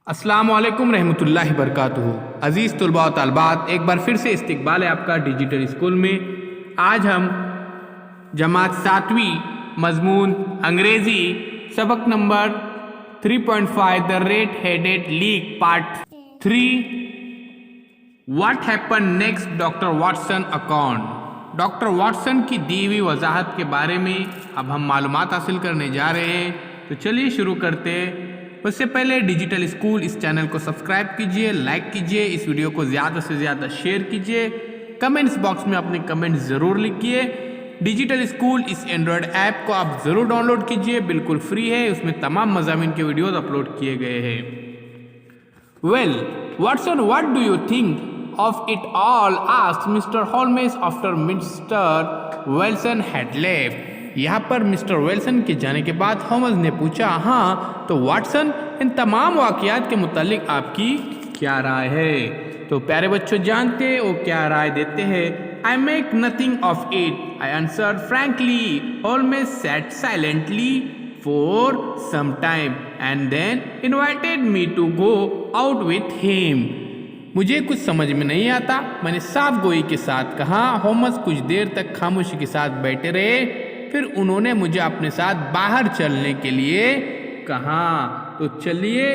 अस्सलाम वालेकुम रहमतुल्लाहि बरकातुहू। अज़ीज़ तुलबा व तालबात, एक बार फिर से इस्तकबाल है आपका डिजिटल स्कूल में। आज हम जमात 7वीं मजमून अंग्रेज़ी सबक number 3.5 the red headed leak part 3 what happen next doctor Watson account. Doctor Watson की दी हुई वजाहत के बारे में अब हम मालूमात हासिल करने जा रहे हैं। तो चलिए शुरू करते हैं। उससे पहले डिजिटल स्कूल इस चैनल को सब्सक्राइब कीजिए, लाइक कीजिए, इस वीडियो को ज़्यादा से ज़्यादा शेयर कीजिए, कमेंट्स बॉक्स में अपने कमेंट्स ज़रूर लिखिए। डिजिटल स्कूल इस एंड्रॉयड ऐप को आप ज़रूर डाउनलोड कीजिए, बिल्कुल फ्री है। उसमें तमाम मज़ामीन के वीडियोज़ अपलोड किए गए हैं। Well Watson, what do you think of it all, asked mister Holmes after mister Wilson had left. यहाँ पर मिस्टर विल्सन के जाने के बाद होम्स ने पूछा, हाँ तो वाटसन, इन तमाम वाक़यात के मुतालिक आपकी क्या राय है। तो प्यारे बच्चों, जानते वो क्या राय देते हैं। I make nothing of it, I answered frankly. Holmes sat silently for some time and then invited me to go out with him. मुझे कुछ समझ में नहीं आता, मैंने साफ गोई के साथ कहा। होम्स कुछ देर तक खामोशी के साथ बैठे रहे, फिर उन्होंने मुझे अपने साथ बाहर चलने के लिए कहा। तो चलिए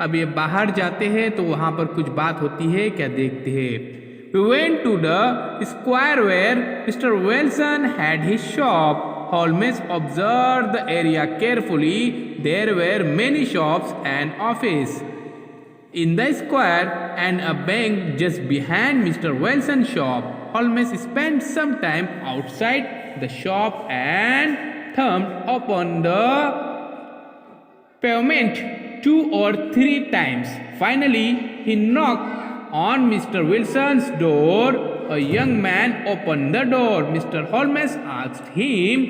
अब ये बाहर जाते हैं तो वहाँ पर कुछ बात होती है, क्या देखते हैं। We went to the square where Mr. Wilson had his shop. Holmes observed the area carefully. There were many shops and offices in the square and a bank just behind Mr. Wilson's shop. Holmes spent some time outside the shop and thumped upon the pavement 2 or 3 times. Finally, he knocked on Mr. Wilson's door. A young man opened the door. Mr. Holmes asked him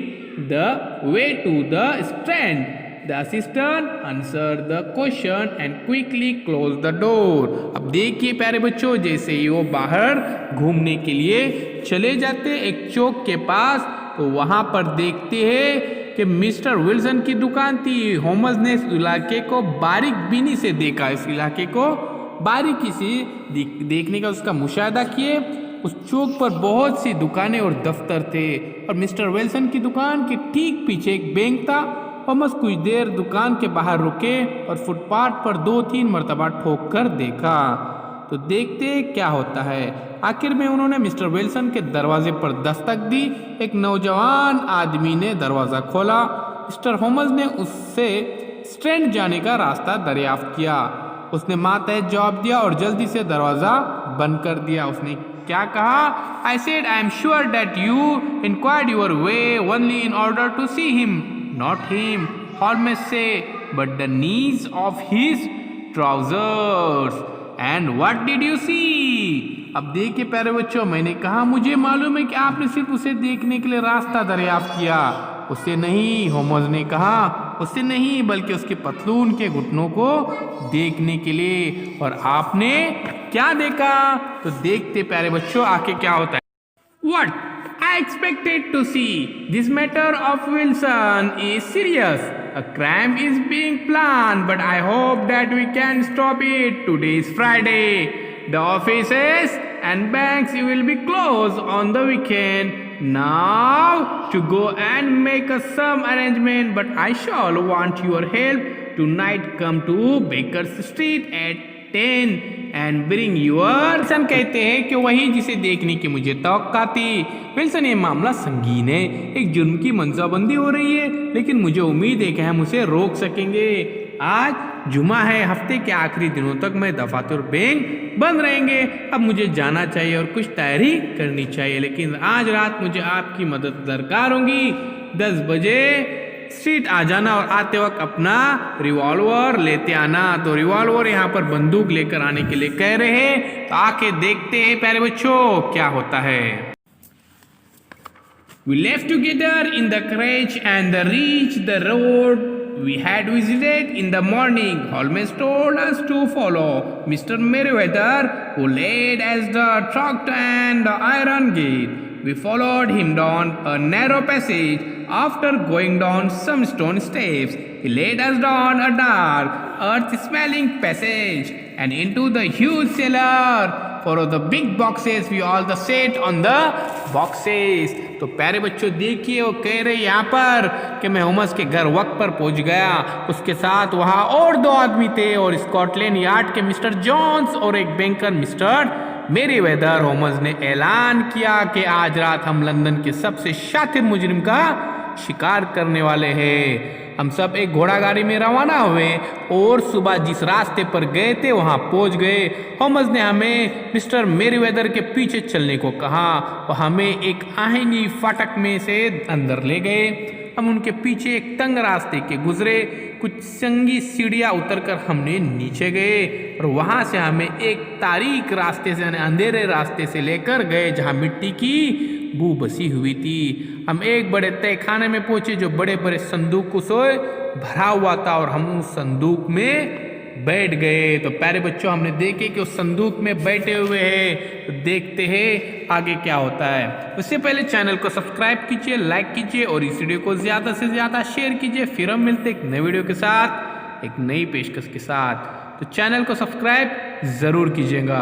the way to the Strand. The assistant answered the question and quickly closed the door. अब देखिए प्यारे बच्चों, जैसे ही वो बाहर घूमने के लिए चले जाते एक चौक के पास, तो वहाँ पर देखते हैं कि मिस्टर विल्सन की दुकान थी। होम्स ने इस इलाके को बारीक बीनी से देखा, इस इलाके को बारीकी से देखने का उसका मुशाहिदा किए। उस चौक पर बहुत सी दुकानें और दफ्तर थे और मिस्टर विल्सन की दुकान के ठीक पीछे एक बैंक था। होम्स कुछ देर दुकान के बाहर रुके और फुटपाथ पर 2-3 मरतबा ठोक कर देखा। तो देखते क्या होता है। आखिर में उन्होंने मिस्टर विल्सन के दरवाजे पर दस्तक दी। एक नौजवान आदमी ने दरवाज़ा खोला। मिस्टर होम्स ने उससे स्ट्रैंड जाने का रास्ता दरियाफ्त किया। उसने मातहत जवाब दिया और जल्दी से दरवाज़ा बंद कर दिया। उसने क्या कहा? I said I am sure that you inquired your way only in order to see him, not him, Holmes से, but the knees of his trousers. And what did you see? अब देखिए प्यारे बच्चों, मैंने कहा मुझे मालूम है कि आपने सिर्फ उसे देखने के लिए रास्ता दरियाफ्त किया, उससे नहीं। होम्स ने कहा उससे नहीं, बल्कि उसके पतलून के घुटनों को देखने के लिए। और आपने क्या देखा? तो देखते प्यारे बच्चों आगे क्या होता है। What I expected to see. This matter of Wilson is serious. A crime is being planned, but I hope that we can stop it. Today is Friday. The offices and banks will be closed on the weekend. Now to go and make some arrangement, but I shall want your help tonight. Come to Baker's Street at 10 and bring your. Wilson कहते हैं कि वही जिसे देखने की मुझे तवक्का थी। Wilson, ये मामला संगीन है, एक जुर्म की मंसूबाबंदी हो रही है, लेकिन मुझे उम्मीद है कि हम उसे रोक सकेंगे। आज जुमा है, हफ्ते के आखिरी दिनों तक मैं दफातर बैंक बंद रहेंगे। अब मुझे जाना चाहिए और कुछ तैयारी करनी चाहिए, लेकिन आज रात मुझे आपकी मदद दरकार होगी। 10 बजे स्ट्रीट आ जाना और आते वक्त अपना रिवॉल्वर लेते आना। तो रिवॉल्वर यहाँ पर बंदूक लेकर आने के लिए कह रहे हैं। तो आके देखते हैं प्यारे बच्चों क्या होता है। We left together in the carriage and reached the road we had visited in the morning. Holmes told us to follow Mr. Merriweather, who led as the truck and the iron gate. We followed him down a narrow passage. After going down some stone steps, he led us down a dark, earth-smelling passage and into the huge cellar. For the big boxes, we all the sat on the boxes. तो प्यारे बच्चों देखिए वो कह रहे यहाँ पर कि मैं होमस के घर वक्त पर पहुंच गया। उसके साथ वहाँ और 2 आदमी थे और स्कॉटलैंड यार्ड के मिस्टर जॉन्स और एक बैंकर मिस्टर मेरीवेदर। होमस ने ऐलान किया कि आज रात हम लंदन के सबसे शातिर मुजरिम का शिकार करने वाले हैं। हम सब एक घोड़ा गाड़ी में रवाना हुए और सुबह जिस रास्ते पर गए थे वहां पहुंच गए। होमस ने हमें मिस्टर मेरीवेदर के पीछे चलने को कहा और हमें एक आहिनी फाटक में से अंदर ले गए। हम उनके पीछे एक तंग रास्ते के गुजरे, कुछ संगी सीढ़ियां उतरकर हमने नीचे गए और वहां से हमें एक तारीक रास्ते से अंधेरे रास्ते से लेकर गए जहां मिट्टी की बू बसी हुई थी। हम एक बड़े तहखाने में पहुंचे जो बड़े बड़े संदूकों से भरा हुआ था और हम उस संदूक में बैठ गए। तो प्यारे बच्चों हमने देखे कि उस संदूक में बैठे हुए हैं। तो देखते हैं आगे क्या होता है। उससे पहले चैनल को सब्सक्राइब कीजिए, लाइक कीजिए और इस वीडियो को ज़्यादा से ज़्यादा शेयर कीजिए। फिर हम मिलते एक नए वीडियो के साथ, एक नई पेशकश के साथ। तो चैनल को सब्सक्राइब ज़रूर कीजिएगा।